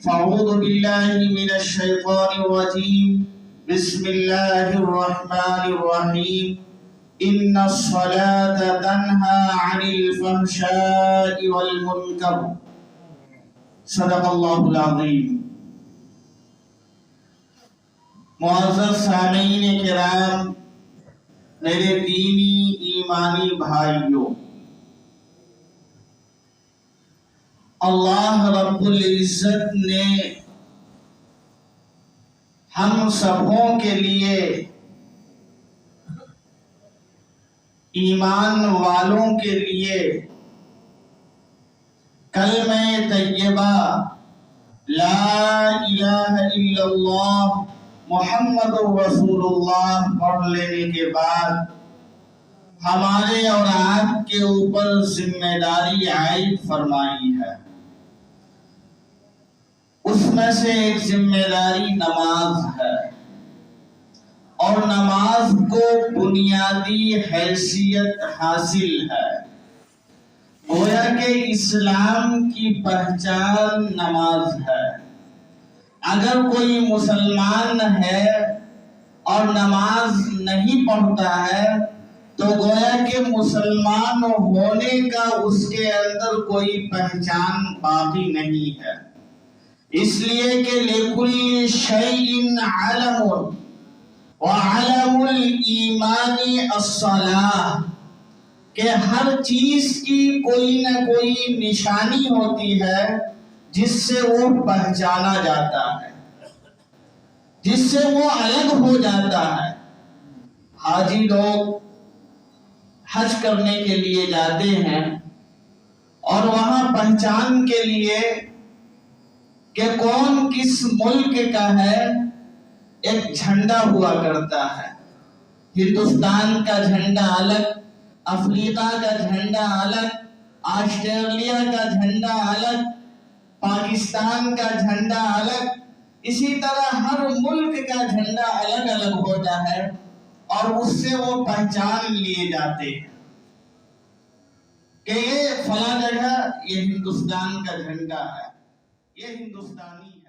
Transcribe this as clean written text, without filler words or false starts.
فأعوذ بالله من الشيطان الرجيم بسم الله الرحمن الرحيم إن الصلاة تنهى عن الفحشاء والمنكر صدق اللہ العظیم۔ معزز سامعین کرام، میرے دینی ایمانی بھائیوں، اللہ رب العزت نے ہم سبوں کے لیے، ایمان والوں کے لیے کلمہ طیبہ لا الہ الا اللہ محمد رسول اللہ پڑھ لینے کے بعد ہمارے اور آپ کے اوپر ذمہ داری عائد فرمائی ہے۔ اس میں سے ایک ذمہ داری نماز ہے، اور نماز کو بنیادی حیثیت حاصل ہے۔ گویا کہ اسلام کی پہچان نماز ہے۔ اگر کوئی مسلمان ہے اور نماز نہیں پڑھتا ہے تو گویا کہ مسلمان ہونے کا اس کے اندر کوئی پہچان باقی نہیں ہے۔ اس لیے کہ لِكُلِّ شَيْءٍ عَلَمٌ وَعَلَمُ الْإِيمَانِ الصَّلَاةُ، کہ ہر چیز کی کوئی نہ کوئی نشانی ہوتی ہے جس سے وہ پہچانا جاتا ہے، جس سے وہ الگ ہو جاتا ہے۔ حاجی لوگ حج کرنے کے لیے جاتے ہیں اور وہاں پہچان کے لیے کہ کون کس ملک کا ہے ایک جھنڈا ہوا کرتا ہے۔ ہندوستان کا جھنڈا الگ، افریقہ کا جھنڈا الگ، آسٹریلیا کا جھنڈا الگ، پاکستان کا جھنڈا الگ، اسی طرح ہر ملک کا جھنڈا الگ الگ ہوتا ہے، اور اس سے وہ پہچان لیے جاتے ہیں کہ یہ فلاں جگہ یہ ہندوستان کا جھنڈا ہے، یہ ہندوستانی ہے۔